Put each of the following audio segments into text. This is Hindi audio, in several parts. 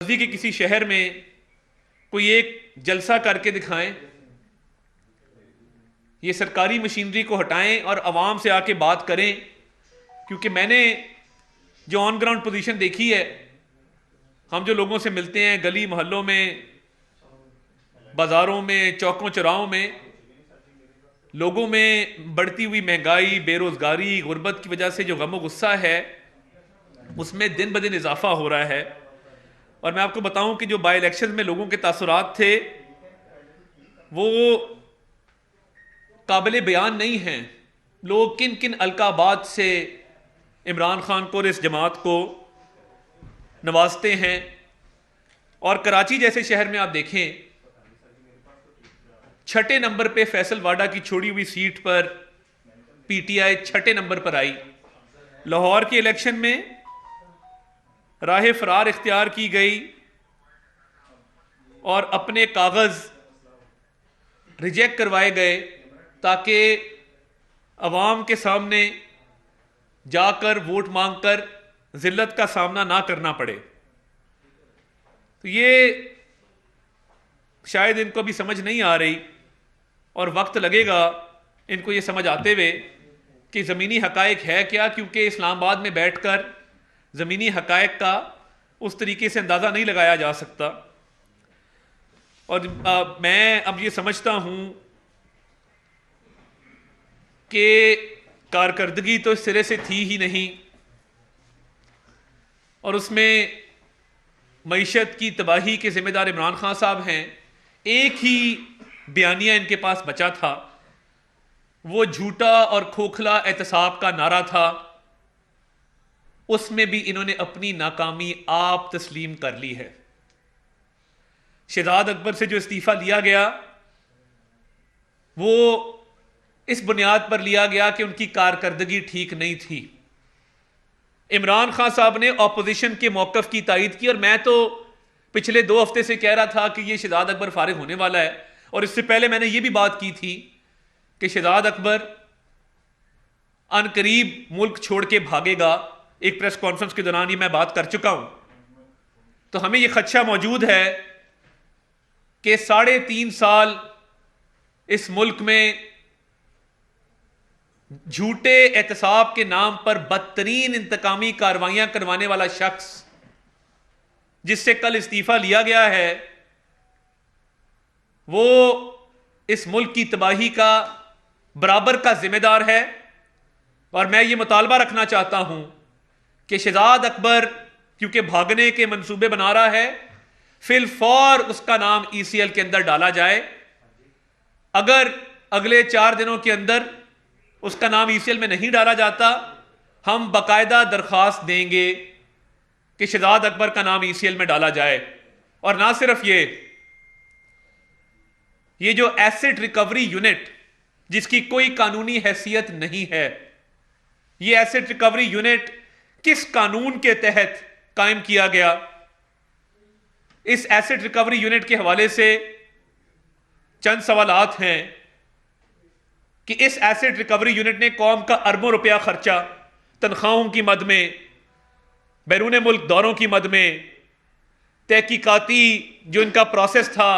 के किसी शहर में कोई एक जलसा करके दिखाएं, ये सरकारी मशीनरी को हटाएं और आवाम से आके बात करें। क्योंकि मैंने जो ऑन ग्राउंड पोजीशन देखी है, हम जो लोगों से मिलते हैं गली मोहल्लों में, बाजारों में, चौकों चौराहों में, लोगों में बढ़ती हुई महंगाई, बेरोजगारी, गुर्बत की वजह से जो गम गुस्सा है उसमें दिन ब दिन इजाफा हो रहा है। और मैं आपको बताऊं कि जो बाई इलेक्शन में लोगों के तासुरात थे वो काबिल बयान नहीं हैं। लोग किन किन अलकाबात से इमरान खान को और इस जमात को नवाजते हैं। और कराची जैसे शहर में आप देखें, छठे नंबर पे फैसल वाडा की छोड़ी हुई सीट पर पीटीआई छठे नंबर पर आई। लाहौर के इलेक्शन में राह फरार इख्तियार की गई और अपने कागज रिजेक्ट करवाए गए ताकि अवाम के सामने जाकर वोट मांगकर जिल्लत का सामना ना करना पड़े। तो ये शायद इनको भी समझ नहीं आ रही और वक्त लगेगा इनको ये समझ आते हुए कि ज़मीनी हकायक है क्या, क्योंकि इस्लामाबाद में बैठकर ज़मीनी हकायक का उस तरीके से अंदाज़ा नहीं लगाया जा सकता। और मैं अब ये समझता हूँ कि कारकर्दगी तो इस सिरे से थी ही नहीं और उसमें मईशत की तबाही के ज़िम्मेदार इमरान खान साहब हैं। एक ही बयानिया इनके पास बचा था, वो झूठा और खोखला एहतसाब का नारा था। उसमें भी इन्होंने अपनी नाकामी आप तस्लीम कर ली है। शहजाद अकबर से जो इस्तीफा लिया गया वो इस बुनियाद पर लिया गया कि उनकी कारकर्दगी ठीक नहीं थी। इमरान खान साहब ने ऑपोजिशन के मौकफ की तायद की और मैं तो पिछले 2 हफ्ते से कह रहा था कि ये शहजाद अकबर फारिग होने वाला है। और इससे पहले मैंने ये भी बात की थी कि शहजाद अकबर अनकरीब मुल्क छोड़ के भागेगा। एक प्रेस कॉन्फ्रेंस के दौरान ये मैं बात कर चुका हूं। तो हमें यह खदशा मौजूद है कि 3.5 साल इस मुल्क में झूठे एहतसाब के नाम पर बदतरीन इंतकामी कार्रवाइयां करवाने वाला शख्स जिससे कल इस्तीफा लिया गया है, वो इस मुल्क की तबाही का बराबर का जिम्मेदार है। और मैं ये मुतालबा रखना चाहता हूं कि शहजाद अकबर क्योंकि भागने के मंसूबे बना रहा है, फिलफौर उसका नाम ईसीएल के अंदर डाला जाए। अगर अगले 4 दिनों के अंदर उसका नाम ईसीएल में नहीं डाला जाता, हम बाकायदा दरख्वास्त देंगे कि शहजाद अकबर का नाम ईसीएल में डाला जाए। और ना सिर्फ ये जो एसेट रिकवरी यूनिट जिसकी कोई कानूनी हैसियत नहीं है, ये एसेट रिकवरी यूनिट किस कानून के तहत कायम किया गया? इस एसेट रिकवरी यूनिट के हवाले से चंद सवालात हैं कि इस एसेट रिकवरी यूनिट ने कौम का अरबों रुपया खर्चा तनख्वाहों की मद में, बैरून मुल्क दौरों की मद में, तहकीकाती जो इनका प्रोसेस था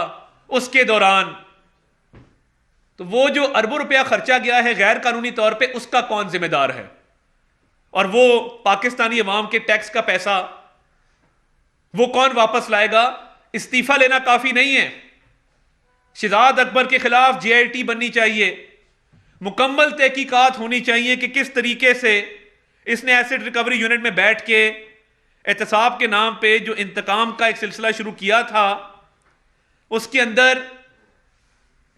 उसके दौरान, तो वो जो अरबों रुपया खर्चा गया है गैर कानूनी तौर पे, उसका कौन जिम्मेदार है? और वो पाकिस्तानी अवाम के टैक्स का पैसा वो कौन वापस लाएगा? इस्तीफा लेना काफी नहीं है। शहजाद अकबर के खिलाफ जेआईटी बननी चाहिए, मुकम्मल तहकीकात होनी चाहिए कि किस तरीके से इसने एसेट रिकवरी यूनिट में बैठ के एहतसाब के नाम पे जो इंतकाम का एक सिलसिला शुरू किया था, उसके अंदर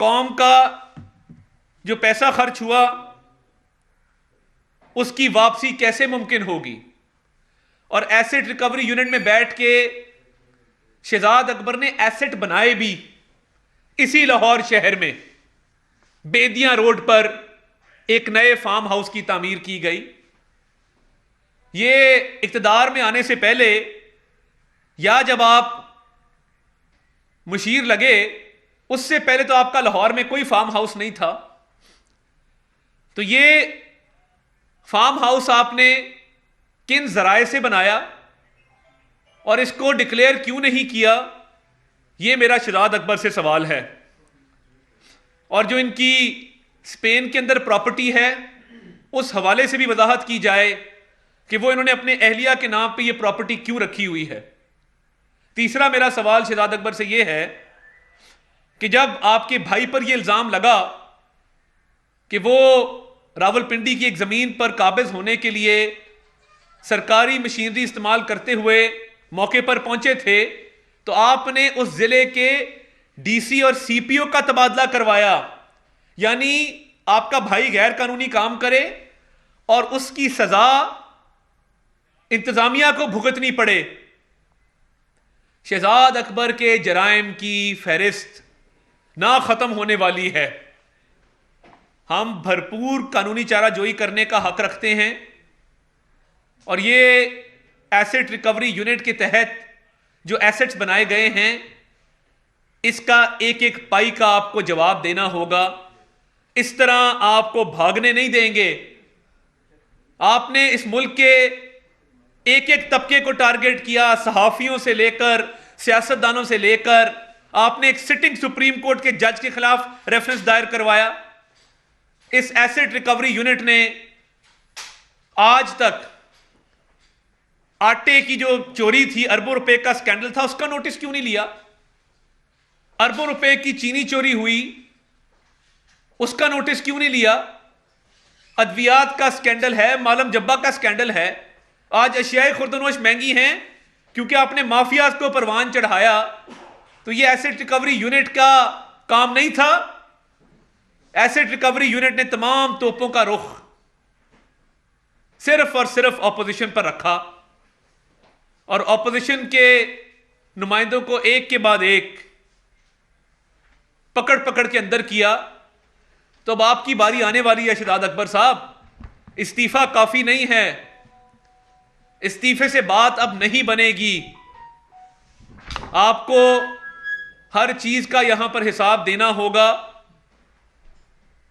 कौम का जो पैसा खर्च हुआ उसकी वापसी कैसे मुमकिन होगी? और एसेट रिकवरी यूनिट में बैठ के शहजाद अकबर ने एसेट बनाए भी इसी लाहौर शहर में। बेदिया रोड पर एक नए फार्म हाउस की तामीर की गई। ये इक्तदार में आने से पहले या जब आप मुशीर लगे उससे पहले तो आपका लाहौर में कोई फार्म हाउस नहीं था। तो ये फार्म हाउस आपने किन जराए से बनाया? और इसको डिक्लेयर क्यों नहीं किया, यह मेरा शहजाद अकबर से सवाल है। और जो इनकी स्पेन के अंदर प्रॉपर्टी है उस हवाले से भी वजाहत की जाए कि वो इन्होंने अपने अहलिया के नाम पे ये प्रॉपर्टी क्यों रखी हुई है। तीसरा मेरा सवाल शहजाद अकबर से ये है कि जब आपके भाई पर यह इल्जाम लगा कि वो रावलपिंडी की एक जमीन पर काबिज होने के लिए सरकारी मशीनरी इस्तेमाल करते हुए मौके पर पहुंचे थे, तो आपने उस जिले के डीसी और सीपीओ का तबादला करवाया, यानी आपका भाई गैर कानूनी काम करे और उसकी सजा इंतजामिया को भुगतनी पड़े। शहजाद अकबर के जराइम की फहरिस्त ना खत्म होने वाली है। हम भरपूर कानूनी चाराजोई करने का हक रखते हैं और ये एसेट रिकवरी यूनिट के तहत जो एसेट्स बनाए गए हैं इसका एक एक पाई का आपको जवाब देना होगा। इस तरह आपको भागने नहीं देंगे। आपने इस मुल्क के एक एक तबके को टारगेट किया, सहाफियों से लेकर सियासतदानों से लेकर। आपने एक सिटिंग सुप्रीम कोर्ट के जज के खिलाफ रेफरेंस दायर करवाया। इस एसेट रिकवरी यूनिट ने आज तक आटे की जो चोरी थी, अरबों रुपए का स्कैंडल था, उसका नोटिस क्यों नहीं लिया? अरबों रुपए की चीनी चोरी हुई, उसका नोटिस क्यों नहीं लिया? अद्वियात का स्कैंडल है, मालम जब्बा का स्कैंडल है। आज अशियाए खुर्दनोश महंगी हैं क्योंकि आपने माफियाज को परवान चढ़ाया। तो यह एसेट रिकवरी यूनिट का काम नहीं था। एसेट रिकवरी यूनिट ने तमाम तोपों का रुख सिर्फ और सिर्फ ऑपोजिशन पर रखा और ऑपोजिशन के नुमाइंदों को एक के बाद एक पकड़ पकड़ के अंदर किया। तो अब आपकी बारी आने वाली है शहजाद अकबर साहब। इस्तीफा काफी नहीं है, इस्तीफे से बात अब नहीं बनेगी। आपको हर चीज का यहां पर हिसाब देना होगा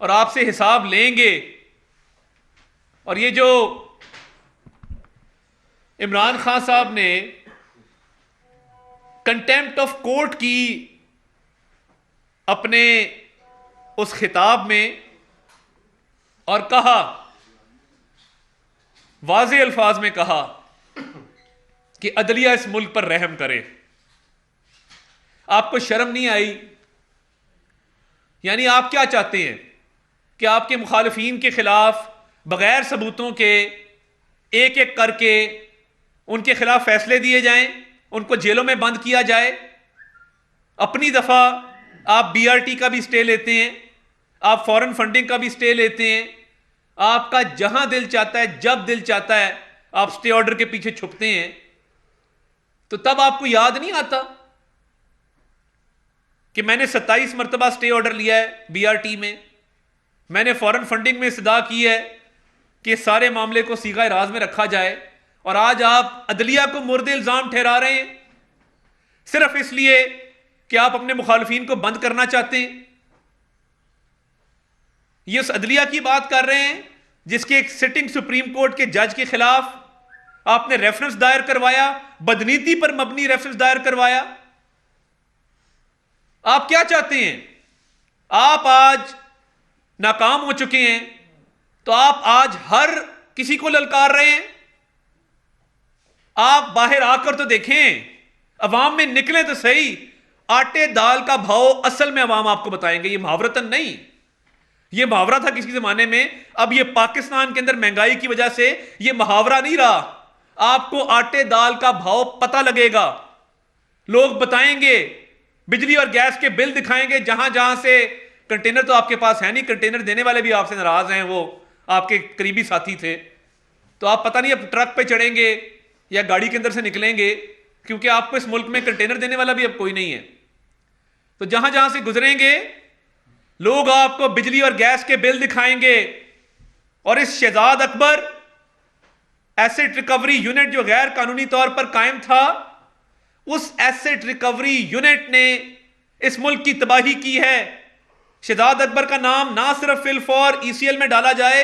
और आपसे हिसाब लेंगे। और ये जो इमरान खान साहब ने कंटेम्प्ट ऑफ कोर्ट की अपने उस खिताब में और कहा, वाज़े अल्फाज में कहा कि अदलिया इस मुल्क पर रहम करे। आपको शर्म नहीं आई? यानी आप क्या चाहते हैं कि आपके मुखालिफिन के खिलाफ बगैर सबूतों के एक एक करके उनके खिलाफ फैसले दिए जाएं, उनको जेलों में बंद किया जाए? अपनी दफा आप बीआरटी का भी स्टे लेते हैं, आप फॉरेन फंडिंग का भी स्टे लेते हैं। आपका जहां दिल चाहता है, जब दिल चाहता है, आप स्टे ऑर्डर के पीछे छुपते हैं। तो तब आपको याद नहीं आता कि मैंने 27 मरतबा स्टे ऑर्डर लिया है बीआरटी में, मैंने फॉरेन फंडिंग में इस्तदा की है कि सारे मामले को सीगा राज में रखा जाए, और आज आप अदलिया को मुर्द इल्जाम ठहरा रहे हैं सिर्फ इसलिए कि आप अपने मुखालिफिन को बंद करना चाहते हैं। ये उस अदलिया की बात कर रहे हैं जिसके एक सिटिंग सुप्रीम कोर्ट के जज के खिलाफ आपने रेफरेंस दायर करवाया, बदनीति पर मबनी रेफरेंस दायर करवाया। आप क्या चाहते हैं? आप आज नाकाम हो चुके हैं तो आप आज हर किसी को ललकार रहे हैं। आप बाहर आकर तो देखें, अवाम में निकले तो सही। आटे दाल का भाव असल में अवाम आपको बताएंगे, ये मुहावरतन नहीं। ये मुहावरा था किसी जमाने में, अब ये पाकिस्तान के अंदर महंगाई की वजह से ये मुहावरा नहीं रहा। आपको आटे दाल का भाव पता लगेगा, लोग बताएंगे, बिजली और गैस के बिल दिखाएंगे। जहां जहां से कंटेनर तो आपके पास है नहीं, कंटेनर देने वाले भी आपसे नाराज हैं, वो आपके करीबी साथी थे। तो आप पता नहीं अब ट्रक पे चढ़ेंगे या गाड़ी के अंदर से निकलेंगे, क्योंकि आपको इस मुल्क में कंटेनर देने वाला भी अब कोई नहीं है। तो जहां जहां से गुजरेंगे लोग आपको बिजली और गैस के बिल दिखाएंगे। और इस Shahzad Akbar asset recovery unit जो गैर कानूनी तौर पर कायम था, उस एसेट रिकवरी यूनिट ने इस मुल्क की तबाही की है। शहजाद अकबर का नाम ना सिर्फ फिलफॉर ईसीएल में डाला जाए,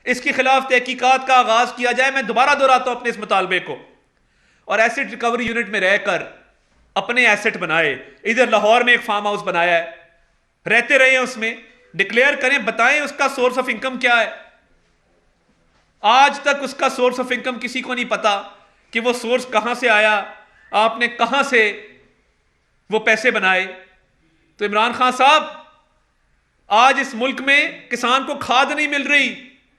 इसके खिलाफ तहकीकात का आगाज किया जाए। मैं दोबारा दोहराता हूं अपने इस मुतालबे को। और एसेट रिकवरी यूनिट में रहकर अपने एसेट बनाए। इधर लाहौर में एक फार्म हाउस बनाया है, रहते रहे उसमें, डिक्लेयर करें, बताएं उसका सोर्स ऑफ इनकम क्या है। आज तक उसका सोर्स ऑफ इनकम किसी को नहीं पता कि वो सोर्स कहां से आया, आपने कहां से वो पैसे बनाए। तो इमरान खान साहब, आज इस मुल्क में किसान को खाद नहीं मिल रही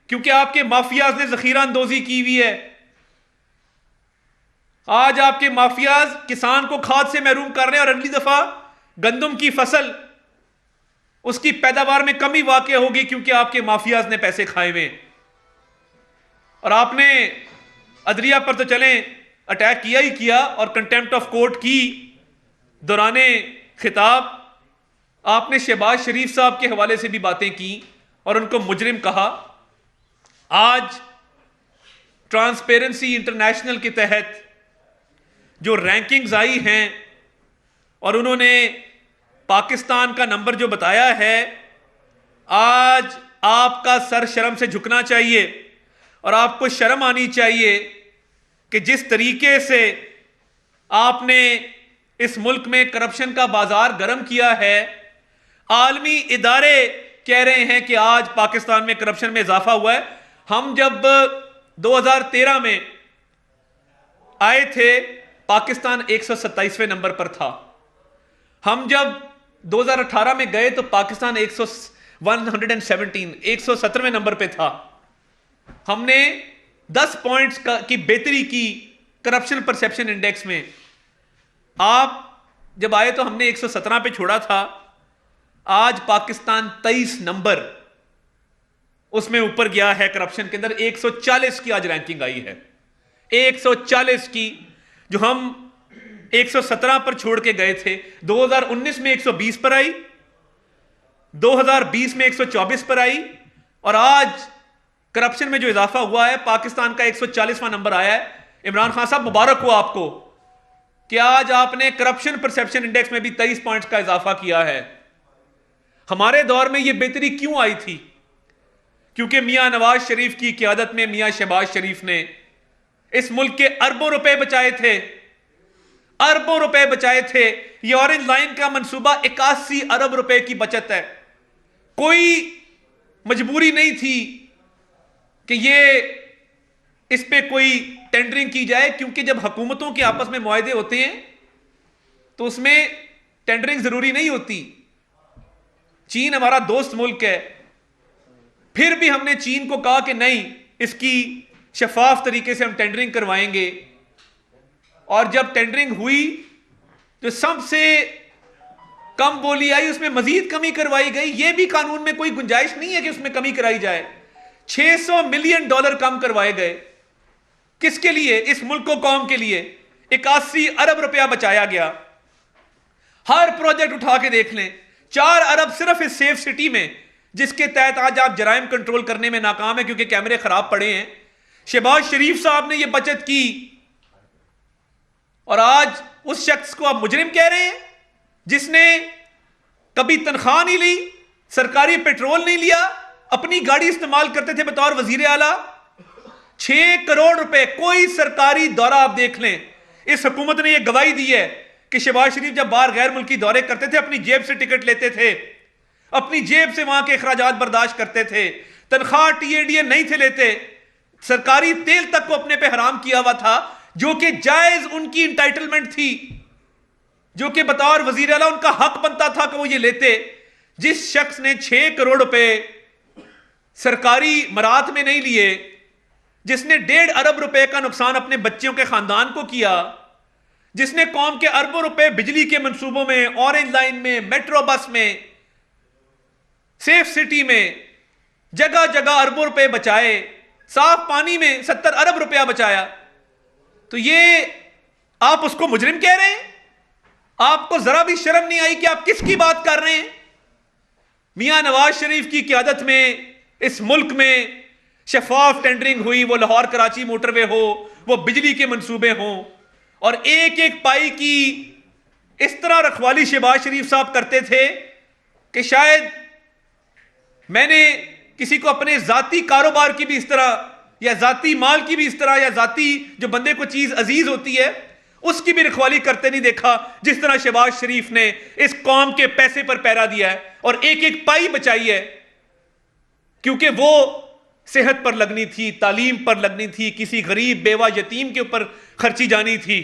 क्योंकि आपके माफियाज ने जखीरा अंदोजी की हुई है। आज आपके माफियाज किसान को खाद से महरूम कर रहे हैं और अगली दफा गंदम की फसल, उसकी पैदावार में कमी वाक़ होगी क्योंकि आपके माफियाज ने पैसे खाए हुए। और आपने अदलिया पर तो चलें अटैक किया ही किया और कंटेम्प्ट ऑफ कोर्ट की दौराने खिताब आपने शहबाज शरीफ साहब के हवाले से भी बातें की और उनको मुजरिम कहा। आज ट्रांसपेरेंसी इंटरनेशनल के तहत जो रैंकिंग्स आई हैं और उन्होंने पाकिस्तान का नंबर जो बताया है, आज आपका सर शर्म से झुकना चाहिए और आपको शर्म आनी चाहिए कि जिस तरीके से आपने इस मुल्क में करप्शन का बाजार गर्म किया है। आलमी इदारे कह रहे हैं कि आज पाकिस्तान में करप्शन में इजाफा हुआ है। हम जब 2013 में आए थे, पाकिस्तान 127वें नंबर पर था। हम जब 2018 में गए तो पाकिस्तान 117वें नंबर पे था। हमने 10 पॉइंट्स की बेहतरी की करप्शन परसेप्शन इंडेक्स में। आप जब आए तो हमने 117 पे छोड़ा था, आज पाकिस्तान 23 नंबर उसमें ऊपर गया है करप्शन के अंदर। 140 की आज रैंकिंग आई है, 140 की, जो हम 117 पर छोड़ के गए थे। 2019 में 120 पर आई, 2020 में 124 पर आई और आज करप्शन में जो इजाफा हुआ है, पाकिस्तान का 140वां नंबर आया है। इमरान खान साहब, मुबारक हो आपको कि आज आपने करप्शन परसेप्शन इंडेक्स में भी 23 पॉइंट्स का इजाफा किया है। हमारे दौर में यह बेहतरी क्यों आई थी? क्योंकि मियां नवाज शरीफ की क़यादत में मियां शहबाज शरीफ ने इस मुल्क के अरबों रुपए बचाए थे, अरबों रुपए बचाए थे। ये ऑरेंज लाइन का मंसूबा 81 अरब रुपए की बचत है। कोई मजबूरी नहीं थी कि ये इस पे कोई टेंडरिंग की जाए, क्योंकि जब हुकूमतों के आपस में मुआहदे होते हैं तो उसमें टेंडरिंग जरूरी नहीं होती। चीन हमारा दोस्त मुल्क है, फिर भी हमने चीन को कहा कि नहीं, इसकी शफाफ तरीके से हम टेंडरिंग करवाएंगे। और जब टेंडरिंग हुई तो सबसे कम बोली आई, उसमें मजीद कमी करवाई गई। यह भी कानून में कोई गुंजाइश नहीं है कि उसमें कमी कराई जाए। $600 मिलियन कम करवाए गए। किसके लिए? इस मुल्क को, कौम के लिए। 81 अरब रुपया बचाया गया। हर प्रोजेक्ट उठा के देख लें, 4 अरब सिर्फ इस सेफ सिटी में, जिसके तहत आज आप जराइम कंट्रोल करने में नाकाम है क्योंकि कैमरे खराब पड़े हैं। शहबाज शरीफ साहब ने यह बचत की और आज उस शख्स को आप मुजरिम कह रहे हैं जिसने कभी तनख्वाह नहीं ली, सरकारी पेट्रोल नहीं लिया, अपनी गाड़ी इस्तेमाल करते थे बतौर वजीर आला। 6 करोड़ रुपए, कोई सरकारी दौरा आप देख लें, इस हुकूमत ने यह गवाही दी है कि शहबाज शरीफ जब बाहर गैर मुल्की दौरे करते थे, अपनी जेब से टिकट लेते थे, अपनी जेब से वहां के अखराजात बर्दाश्त करते थे, तनख्वाह टीएडीए नहीं थे लेते, सरकारी तेल तक को अपने पे हराम किया हुआ था, जो कि जायज उनकी इंटाइटलमेंट थी, जो कि बतौर वजीर आला उनका हक बनता था कि वो ये लेते। जिस शख्स ने 6 करोड़ रुपए सरकारी मरात में नहीं लिए, जिसने 1.5 अरब रुपए का नुकसान अपने बच्चों के खानदान को किया, जिसने कौम के अरबों रुपए बिजली के मंसूबों में, ऑरेंज लाइन में, मेट्रो बस में, सेफ सिटी में, जगह जगह अरबों रुपए बचाए, साफ पानी में 70 अरब रुपया बचाया, तो ये आप उसको मुजरिम कह रहे हैं? आपको जरा भी शर्म नहीं आई कि आप किसकी बात कर रहे हैं? मियां नवाज शरीफ की क़यादत में इस मुल्क में शफाफ टेंडरिंग हुई, वो लाहौर कराची मोटरवे हो, वो बिजली के मंसूबे हों, और एक एक पाई की इस तरह रखवाली शहबाज शरीफ साहब करते थे कि शायद मैंने किसी को अपने जाती कारोबार की भी इस तरह या जाती माल की भी इस तरह, या जाती जो बंदे को चीज अजीज होती है उसकी भी रखवाली करते नहीं देखा, जिस तरह शहबाज शरीफ ने इस कौम के पैसे पर पहरा दिया है और एक एक पाई बचाई है, क्योंकि वो सेहत पर लगनी थी, तालीम पर लगनी थी, किसी गरीब बेवा यतीम के ऊपर खर्ची जानी थी।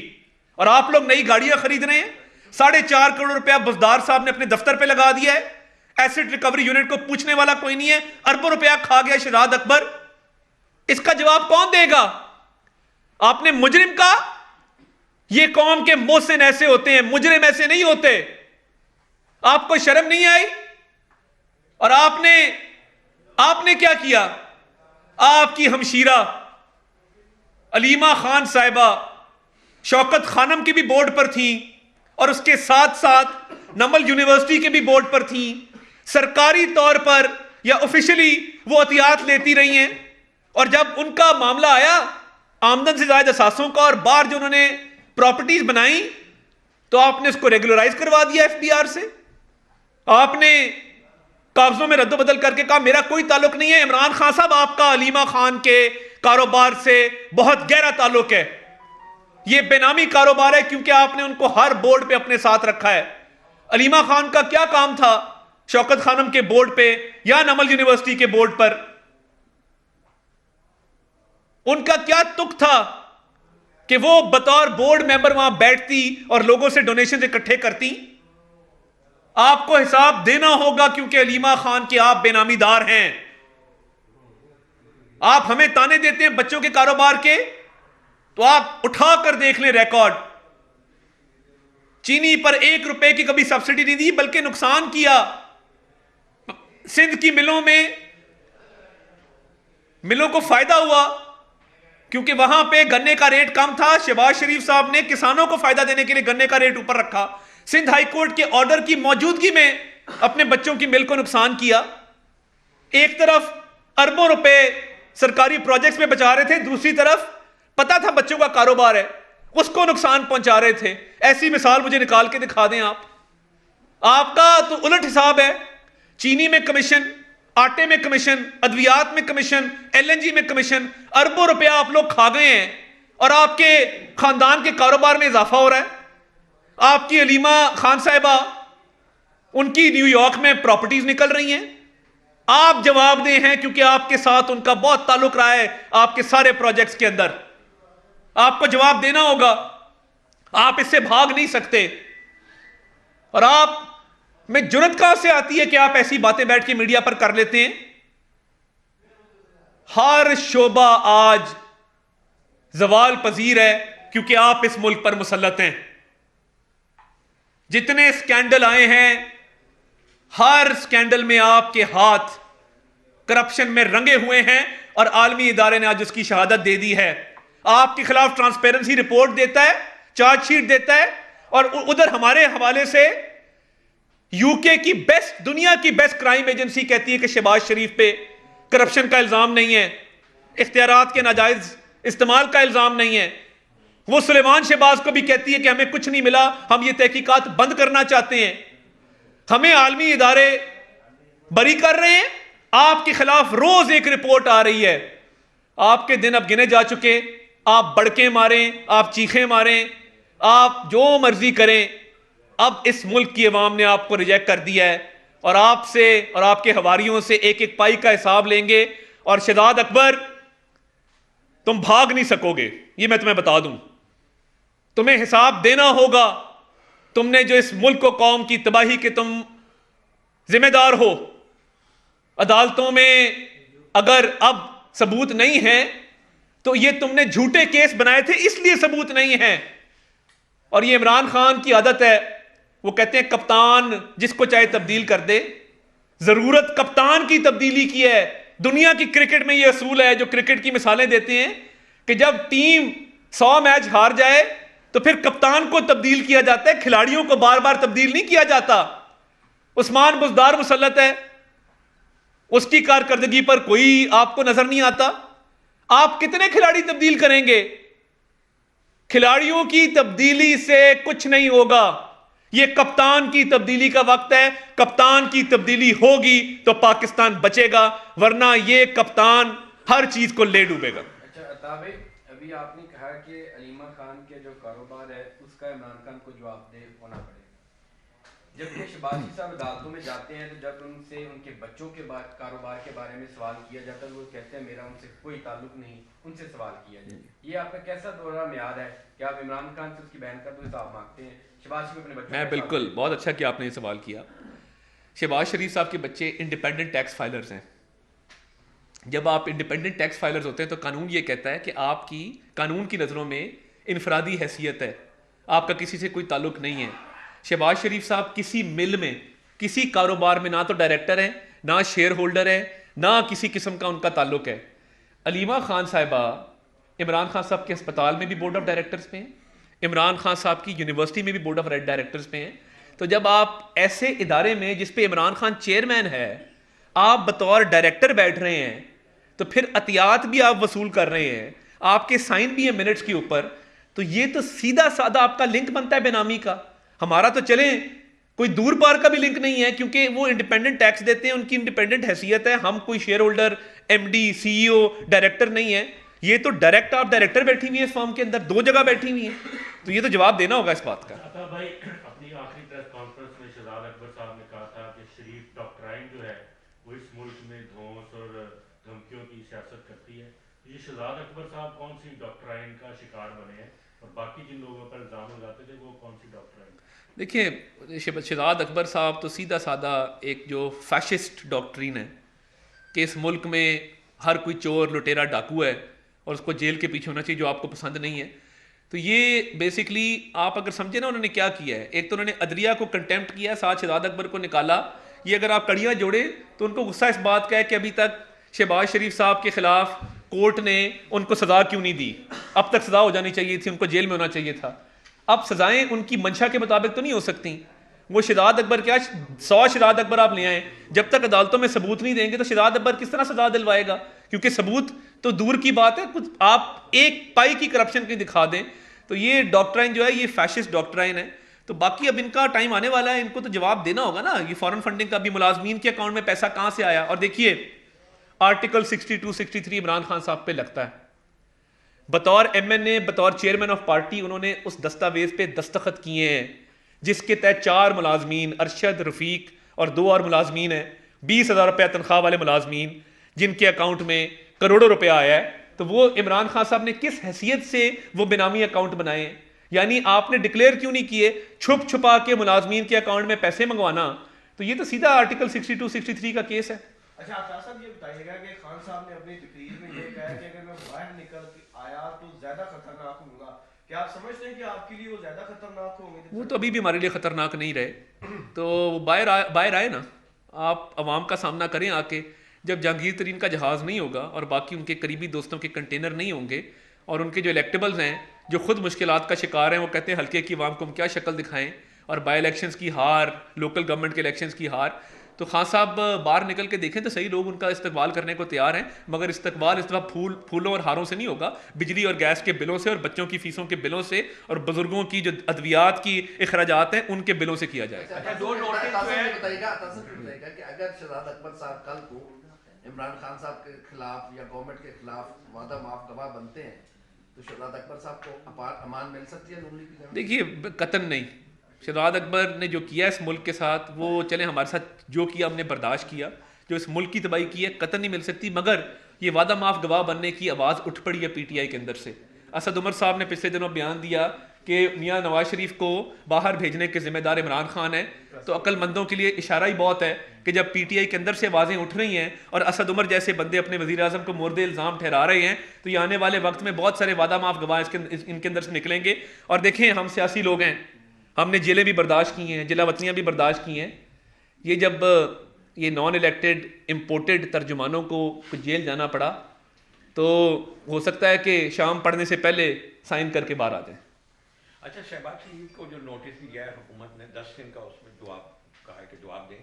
और आप लोग नई गाड़ियां खरीद रहे हैं, 4.5 करोड़ रुपया बुजदार साहब ने अपने दफ्तर पे लगा दिया है, एसेट रिकवरी यूनिट को पूछने वाला कोई नहीं है, अरबों रुपया खा गया शहजाद अकबर। इसका जवाब कौन देगा? आपने मुजरिम का, ये कौम के मोहसिन ऐसे होते हैं, मुजरिम ऐसे नहीं होते। आपको शर्म नहीं आई? और आपने क्या किया? आपकी हमशीरा अलीमा खान साहिबा शौकत खानम की भी बोर्ड पर थी और उसके साथ साथ नमल यूनिवर्सिटी के भी बोर्ड पर थी। सरकारी तौर पर या ऑफिशियली वो एहतियात लेती रही हैं, और जब उनका मामला आया आमदन से ज्यादा असासों का और बाहर जो उन्होंने प्रॉपर्टीज बनाई, तो आपने उसको रेगुलराइज करवा दिया एफबीआर से। आपने कागजों में रद्दो-बदल करके कहा मेरा कोई ताल्लुक नहीं है। इमरान खान साहब, आपका अलीमा खान के कारोबार से बहुत गहरा ताल्लुक है, यह बेनामी कारोबार है, क्योंकि आपने उनको हर बोर्ड पे अपने साथ रखा है। अलीमा खान का क्या काम था शौकत खानम के बोर्ड पे या नमल यूनिवर्सिटी के बोर्ड पर? उनका क्या तुक था कि वो बतौर बोर्ड मेंबर वहां बैठती और लोगों से डोनेशन इकट्ठे करती? आपको हिसाब देना होगा, क्योंकि अलीमा खान के आप बेनामीदार हैं। आप हमें ताने देते हैं बच्चों के कारोबार के, तो आप उठा कर देख लें रिकॉर्ड। चीनी पर 1 रुपए की कभी सब्सिडी नहीं दी, बल्कि नुकसान किया। सिंध की मिलों को फायदा हुआ, क्योंकि वहां पे गन्ने का रेट कम था। शहबाज शरीफ साहब ने किसानों को फायदा देने के लिए गन्ने का रेट ऊपर रखा। सिंध हाईकोर्ट के ऑर्डर की मौजूदगी में अपने बच्चों की मिल को नुकसान किया। एक तरफ अरबों रुपए सरकारी प्रोजेक्ट्स में बचा रहे थे, दूसरी तरफ पता था बच्चों का कारोबार है, उसको नुकसान पहुंचा रहे थे। ऐसी मिसाल मुझे निकाल के दिखा दें आप। आपका तो उलट हिसाब है, चीनी में कमीशन, आटे में कमीशन, अद्वियात में कमीशन, एलएनजी में कमीशन, अरबों रुपया आप लोग खा गए हैं, और आपके खानदान के कारोबार में इजाफा हो रहा है। आपकी अलीमा खान साहिबा, उनकी न्यूयॉर्क में प्रॉपर्टीज निकल रही हैं। आप जवाबदेह हैं, क्योंकि आपके साथ उनका बहुत ताल्लुक रहा है आपके सारे प्रोजेक्ट्स के अंदर। आपको जवाब देना होगा, आप इससे भाग नहीं सकते। और आप में जुर्रत कहां से आती है कि आप ऐसी बातें बैठ के मीडिया पर कर लेते हैं? हर शोबा आज जवाल पजीर है, क्योंकि आप इस मुल्क पर मुसल्लत हैं। जितने स्कैंडल आए हैं, हर स्कैंडल में आपके हाथ करप्शन में रंगे हुए हैं, और आलमी इदारे ने आज उसकी शहादत दे दी है। आपके खिलाफ ट्रांसपेरेंसी रिपोर्ट देता है, चार्जशीट देता है, और उधर हमारे हवाले से यूके की बेस्ट, दुनिया की बेस्ट क्राइम एजेंसी कहती है कि शहबाज शरीफ पे करप्शन का इल्जाम नहीं है, इख्तियारात के नाजायज इस्तेमाल का इल्जाम नहीं है। वो सुलेमान शहबाज को भी कहती है कि हमें कुछ नहीं मिला, हम ये तहकीकात बंद करना चाहते हैं। हमें आलमी इदारे बरी कर रहे हैं, आपके खिलाफ रोज एक रिपोर्ट आ रही है। आपके दिन अब गिने जा चुके। आप बड़के मारें, आप चीखें मारें, आप जो मर्जी करें, अब इस मुल्क की अवाम ने आपको रिजेक्ट कर दिया है, और आपसे और आपके हवारियों से एक एक पाई का हिसाब लेंगे। और शहजाद अकबर, तुम भाग नहीं सकोगे, ये मैं तुम्हें बता दूं। तुम्हें हिसाब देना होगा। तुमने जो इस मुल्क को, कौम की तबाही के तुम जिम्मेदार हो। अदालतों में अगर अब सबूत नहीं है, तो ये तुमने झूठे केस बनाए थे, इसलिए सबूत नहीं है। और ये इमरान खान की आदत है, वो कहते हैं कप्तान जिसको चाहे तब्दील कर दे। जरूरत कप्तान की तब्दीली की है। दुनिया की क्रिकेट में ये असूल है, जो क्रिकेट की मिसालें देते हैं, कि जब टीम 100 मैच हार जाए तो फिर कप्तान को तब्दील किया जाता है, खिलाड़ियों को बार बार तब्दील नहीं किया जाता। उस्मान बुज़दार मुसल्लत है, उसकी कारकर्दगी पर कोई आपको नजर नहीं आता। आप कितने खिलाड़ी तब्दील करेंगे? खिलाड़ियों की तब्दीली से कुछ नहीं होगा। यह कप्तान की तब्दीली का वक्त है। कप्तान की तब्दीली होगी तो पाकिस्तान बचेगा, वरना यह कप्तान हर चीज को ले डूबेगा। अच्छा अता भाई, अभी आपने कहा कि अलीमा खान के जो कारोबार है उसका इमरान खान को जवाबदेह होना पड़ेगा, जबकि शहबाज साहब अदालतों में जाते हैं तो जब उनसे उनके बच्चों के कारोबार के बारे में सवाल किया जाता है वो कहते हैं मेरा उनसे कोई ताल्लुक नहीं, उनसे सवाल किया जाए। ये आपका कैसा दोहरा म्यार है कि आप इमरान खान से उसकी बहन का तो हिसाब मांगते हैं, शहबाज शरीफ अपने बच्चों मैं बिल्कुल, बहुत अच्छा कि आपने ये सवाल किया। शहबाज शरीफ साहब के बच्चे इंडिपेंडेंट टैक्स फाइलर्स हैं। जब आप इंडिपेंडेंट टैक्स फाइलर्स होते हैं तो कानून ये कहता है कि आपकी कानून की नज़रों में इनफरादी हैसियत है, आपका किसी से कोई ताल्लुक नहीं है। शहबाज शरीफ साहब किसी मिल में, किसी कारोबार में ना तो डायरेक्टर है, ना शेयर होल्डर है, ना किसी किस्म का उनका ताल्लुक है। अलीमा खान साहिबा इमरान खान साहब के अस्पताल में भी बोर्ड ऑफ डायरेक्टर्स पे हैं, इमरान खान साहब की यूनिवर्सिटी में भी बोर्ड ऑफ डायरेक्टर्स पे हैं। तो जब आप ऐसे इदारे में जिस पे इमरान खान चेयरमैन है आप बतौर डायरेक्टर बैठ रहे हैं, तो फिर अतियात भी आप वसूल कर रहे हैं, आपके साइन भी है मिनट्स के ऊपर, तो ये तो सीधा साधा आपका लिंक बनता है बेनामी का। हमारा तो चले कोई दूर पार का भी लिंक नहीं है, क्योंकि वो इंडिपेंडेंट टैक्स देते हैं, उनकी इंडिपेंडेंट हैसियत है, हम कोई share holder, MD, CEO, director नहीं है। ये तो डायरेक्ट आप डायरेक्टर बैठी हुई है इस फॉर्म के अंदर, दो जगह बैठी हुई है, तो ये तो जवाब देना होगा इस बात का। अता भाई, अपनी आखिरी प्रेस कॉन्फ्रेंस में शहजाद अकबर साहब ने कहा था कि शरीफ डॉक्टराइन जो है वो इस मुल्क में धौंस और धमकियों की सियासत करती है। ये शहजाद अकबर साहब कौन सी डॉक्टराइन का शिकार बने हैं और बाकी जिन लोगों पर इल्ज़ाम लगाते थे वो कौन सी डॉक्टराइन? देखिए, शहजाद अकबर साहब तो सीधा साधा एक जो फैशिस्ट डॉक्ट्रिन है कि इस मुल्क में हर कोई चोर, लुटेरा, डाकू है और उसको जेल के पीछे होना चाहिए, जो आपको पसंद नहीं है। तो ये बेसिकली आप अगर समझे ना उन्होंने क्या किया है, एक तो उन्होंने अदलिया को कंटेम्प्ट किया, साथ शहजाद अकबर को निकाला। ये अगर आप कड़ियाँ जोड़े तो उनको गुस्सा इस बात का है कि अभी तक शहबाज शरीफ साहब के खिलाफ कोर्ट ने उनको सजा क्यों नहीं दी, अब तक सजा हो जानी चाहिए थी, उनको जेल में होना चाहिए था। अब सजाएं उनकी मंशा के मुताबिक तो नहीं हो सकती। वो शहजाद अकबर क्या 100 शहजाद अकबर आप ले आए, जब तक अदालतों में सबूत नहीं देंगे तो शहजाद अकबर किस तरह सजा दिलवाएगा, क्योंकि सबूत तो दूर की बात है, कुछ आप एक पाई की करप्शन की दिखा दें। तो ये डॉक्ट्राइन जो है ये फैशिस्ट डॉक्ट्राइन है। तो बाकी अब इनका टाइम आने वाला है, इनको तो जवाब देना होगा ना। ये फॉरेन फंडिंग का भी मुलाजमीन के अकाउंट में पैसा कहां से आया, और देखिए आर्टिकल 62, 63 इमरान खान साहब पे लगता है। बतौर एमएनए, बतौर चेयरमैन ऑफ पार्टी उन्होंने उस दस्तावेज पे दस्तखत किए हैं जिसके तहत 4 मुलाजमीन, अरशद, रफीक और 2 और मुलाजमीन हैं, 20,000 रुपया तनख्वाह वाले मुलाजमीन जिनके अकाउंट में करोड़ों रुपया आया है। तो वो इमरान खान साहब ने किस हैसियत से वो बेनामी अकाउंट बनाए? यानी आपने डिक्लेयर क्यों नहीं किए, छुप छुपा के मुलाजमीन के अकाउंट में पैसे मंगवाना। तो ये तो सीधा आर्टिकल 62, 63 का केस है। अच्छा आकाश साहब, ये बताइएगा कि खान साहब ने अपनी तकरीर में ये कहा कि अगर मैं बाहर निकल के आया तो ज्यादा खतरनाक होगा, क्या आप समझते हैं कि आपके लिए वो ज्यादा खतरनाक होंगे? वो तो अभी भी हमारे लिए खतरनाक नहीं रहे, तो वो बाहर आए ना, आप अवाम का सामना करें आके। जब जहांगीर तरीन का जहाज़ नहीं होगा और बाकी उनके करीबी दोस्तों के कंटेनर नहीं होंगे और उनके जो इलेक्टेबल्स हैं जो खुद मुश्किलात का शिकार हैं, वो कहते हैं हल्के की अवाम को हम क्या शक्ल दिखाएं, और बाई इलेक्शंस की हार, लोकल गवर्नमेंट के इलेक्शंस की हार। तो खान साहब बाहर निकल के देखें तो सही, लोग उनका इस्तकबाल करने को तैयार हैं, मगर इस्तकबाल इस दफ़ा फूलों और हारों से नहीं होगा, बिजली और गैस के बिलों से और बच्चों की फीसों के बिलों से और बुजुर्गों की जो अद्वियात की अखराजात हैं उनके बिलों से किया जाएगा। अच्छा, दो नोटिस बताइएगा कि अगर शहजाद अकबर साहब कल को इमरान खान साहब के खिलाफ या गवर्नमेंट के खिलाफ वादा माफ गवाह बनते हैं तो शहजाद अकबर साहब को अपार अमान मिल सकती है? देखिए, कतन नहीं, शहजाद अकबर ने जो किया इस मुल्क के साथ, वो चले हमारे साथ जो किया हमने बर्दाश्त किया, जो इस मुल्क की तबाही की है कतन नहीं मिल सकती। मगर ये वादा माफ गवाह बनने की आवाज़ उठ पड़ी है पीटीआई के अंदर से। असद उमर साहब ने पिछले दिनों बयान दिया कि मियाँ नवाज शरीफ को बाहर भेजने के जिम्मेदार इमरान खान है। तो अक्लमंदों के लिए इशारा ही बहुत है कि जब पीटीआई के अंदर से आवाज़ें उठ रही हैं और असद उमर जैसे बंदे अपने वज़ीर आज़म को मुर्दे इल्ज़ाम ठहरा रहे हैं, तो ये आने वाले वक्त में बहुत सारे वादा माफ गवाह इनके अंदर से निकलेंगे। और देखें, हम सियासी लोग हैं, हमने जेलें भी बर्दाश्त की हैं, जिलावतनियाँ भी बर्दाश्त की हैं। ये जब ये नॉन इलेक्टेड इम्पोर्टेड तर्जुमानों को जेल जाना पड़ा तो हो सकता है कि शाम पढ़ने से पहले साइन करके बाहर आ जाए। अच्छा, शहबाज शरीफ को जो नोटिस दिया है हुकूमत ने 10 दिन का, उसमें जवाब कहा है कि जवाब दें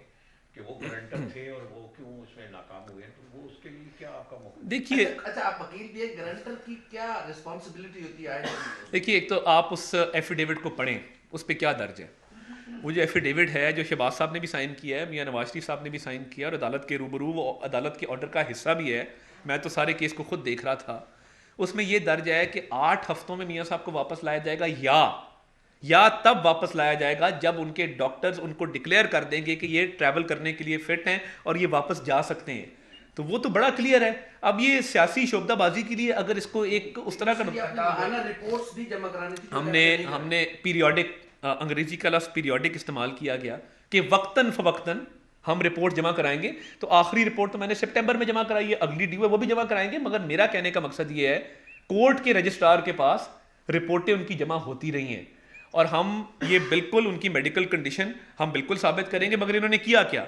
कि वो गारंटर थे और वो क्यों उसमें नाकाम हुए, तो वो उसके लिए क्या आपका मौका? देखिए, अच्छा, आप वकील भी एक गारंटर की क्या रिस्पॉन्सिबिलिटी होती है? देखिए, एक तो आप उस एफिडेविट को पढ़ें, उस पर क्या दर्ज है। वो जो एफिडेविट है जो शहबाज साहब ने भी साइन किया है, मियाँ नवाज शरीफ साहब ने भी साइन किया और अदालत के रूबरू वो अदालत के ऑर्डर का हिस्सा भी है, मैं तो सारे केस को खुद देख रहा था, उसमें यह दर्ज है कि 8 हफ्तों में मियाँ साहब को वापस लाया जाएगा, या तब वापस लाया जाएगा जब उनके डॉक्टर्स उनको डिक्लेयर कर देंगे कि ये ट्रैवल करने के लिए फिट हैं और ये वापस जा सकते हैं। तो वो तो बड़ा क्लियर है। अब ये सियासी शोबदाबाजी के लिए अगर इसको एक उस तरह का रिपोर्ट्स भी जमा करानी थी, हमने पीरियोडिक, अंग्रेजी का लफ्ज़ पीरियोडिक इस्तेमाल किया गया कि वक्तन फवक्तन हम रिपोर्ट जमा कराएंगे। तो आखिरी रिपोर्ट तो मैंने सितंबर में जमा कराई है, अगली ड्यू है वो भी जमा कराएंगे। मगर मेरा कहने का मकसद ये है, कोर्ट के रजिस्ट्रार के पास रिपोर्टें उनकी जमा होती रही हैं और हम ये बिल्कुल उनकी मेडिकल कंडीशन हम बिल्कुल साबित करेंगे। मगर इन्होंने किया क्या,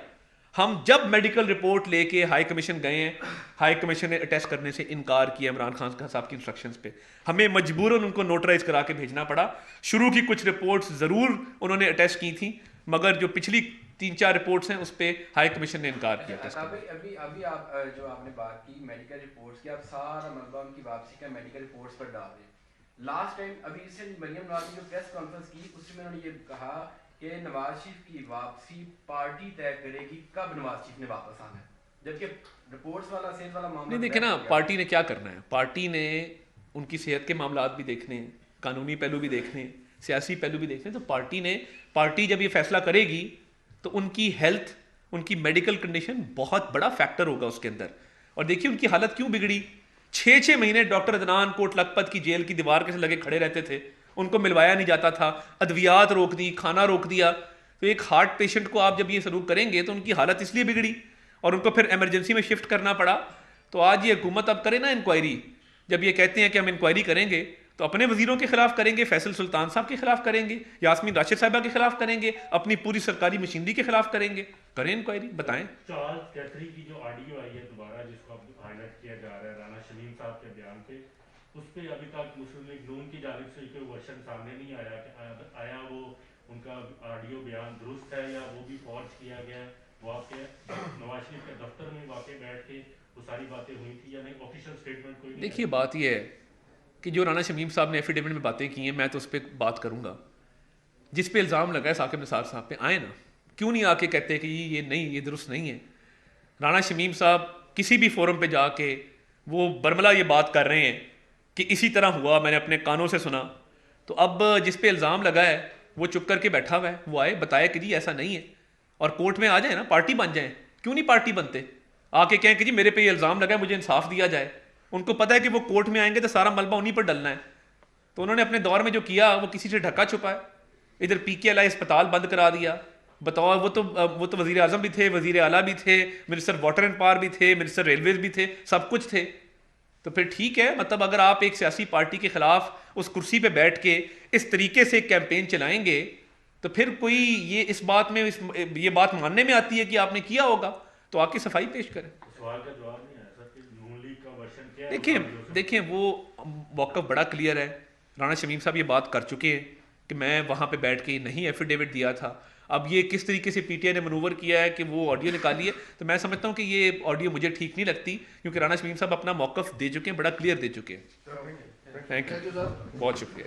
हम जब मेडिकल रिपोर्ट लेके हाई कमीशन गए हैं, हाई कमीशन ने अटेस्ट करने से इनकार किया इमरान खान साहब की इंस्ट्रक्शंस पे। हमें मजबूरन उनको नोटराइज करा के भेजना पड़ा। शुरू की कुछ रिपोर्ट्स ज़रूर उन्होंने अटेस्ट की थी, मगर जो पिछली 3-4 रिपोर्ट्स हैं उस पर हाई कमीशन ने इनकार किया। अभी आप जो आपने बात की मेडिकल रिपोर्ट्स की, आप सारा मलबा उनकी वापसी का मेडिकल रिपोर्ट्स पर डाल दें। लास्ट टाइम अभी रिसेंट मरियम नवाज ने जो प्रेस कॉन्फ्रेंस की, उसमें उन्होंने ये कहा कि नवाज शरीफ की वापसी पार्टी तय करेगी कब नवाज शरीफ ने वापस आना है, जबकि रिपोर्ट्स वाला सेहत वाला मामला नहीं देखे ना, पार्टी ने क्या करना है, पार्टी ने उनकी सेहत के मामलात भी देखने हैं, कानूनी पहलू भी देखने हैं, सियासी पहलू भी देखने हैं। तो पार्टी जब ये फैसला करेगी तो उनकी हेल्थ, उनकी मेडिकल कंडीशन बहुत बड़ा फैक्टर होगा उसके अंदर। और देखिए उनकी हालत क्यों बिगड़ी। 6-6 महीने डॉक्टर अदनान कोट लखपत की जेल की दीवार के लगे खड़े रहते थे, उनको मिलवाया नहीं जाता था, अद्वियात रोक दी, खाना रोक दिया। तो एक हार्ट पेशेंट को आप जब ये सलूक करेंगे तो उनकी हालत इसलिए बिगड़ी और उनको फिर एमरजेंसी में शिफ्ट करना पड़ा। तो आज ये हुकूमत अब करे ना इंक्वायरी, जब ये कहते हैं कि हम इंक्वायरी करेंगे तो अपने वजीरों के खिलाफ करेंगे, फैसल सुल्तान साहब के खिलाफ करेंगे, यास्मीन राशिद साहिबा के खिलाफ करेंगे, अपनी पूरी सरकारी मशीनरी के खिलाफ करेंगे। करें इंक्वायरी, बताएं। चार्ल्स कैथरी की जो ऑडियो आई है दोबारा, जिसको अब हाईलाइट किया जा रहा है राना शमीम साहब के बयान पे, उस पर अभी तक मुस्लिम लीग नून की जानिब से कोई वर्शन सामने नहीं आया कि आया वो उनका ऑडियो बयान दुरुस्त है या वो भी फॉर्ज किया गया है। वाकई नवाज शरीफ के दफ्तर में वाकई बैठ के वो सारी बातें हुई थी या नहीं, ऑफिशियल स्टेटमेंट कोई नहीं। देखिए बात यह है कि जो राना शमीम साहब ने एफिडेविट में बातें की हैं, मैं तो उस पर बात करूंगा। जिस पे इल्ज़ाम लगा है साकिब निसार साहब पे, आए ना, क्यों नहीं आके कहते कि ये नहीं, ये दुरुस्त नहीं है। राना शमीम साहब किसी भी फोरम पे जाके वो बरमला ये बात कर रहे हैं कि इसी तरह हुआ, मैंने अपने कानों से सुना। तो अब जिस पे इल्ज़ाम लगा है वो चुप करके बैठा हुआ है, वो आए बताए कि जी ऐसा नहीं है और कोर्ट में आ जाए ना, पार्टी बन जाए। क्यों नहीं पार्टी बनते, आके कहें कि जी मेरे पे ये इल्ज़ाम लगा है, मुझे इंसाफ दिया जाए। उनको पता है कि वो कोर्ट में आएंगे तो सारा मलबा उन्हीं पर डलना है। तो उन्होंने अपने दौर में जो किया वो किसी से ढका छुपा है। इधर PKLI अस्पताल बंद करा दिया, बताओ। वो तो वजीर आजम भी थे, वजीर आला भी थे, मिनिस्टर वाटर एंड पावर भी थे, मिनिस्टर रेलवेज भी थे, सब कुछ थे। तो फिर ठीक है, मतलब अगर आप एक सियासी पार्टी के खिलाफ उस कुर्सी पे बैठ के इस तरीके से कैंपेन चलाएंगे तो फिर कोई ये इस बात में ये बात मानने में आती है कि आपने किया होगा, तो आके सफाई पेश करें। सवाल का जवाब नहीं आया सर कि नून लीग का वर्शन क्या है। देखिए वो मौक़िफ़ बड़ा क्लियर है। राना शमीम साहब ये बात कर चुके हैं कि मैं वहाँ पे बैठ के नहीं एफिडेविट दिया था। अब ये किस तरीके से PTI ने मनूवर किया है कि वो ऑडियो निकाली है, तो मैं समझता हूँ कि ये ऑडियो मुझे ठीक नहीं लगती, क्योंकि राना शमीम साहब अपना मौक़िफ़ दे चुके हैं, बड़ा क्लियर दे चुके हैं। थैंक यू, बहुत शुक्रिया।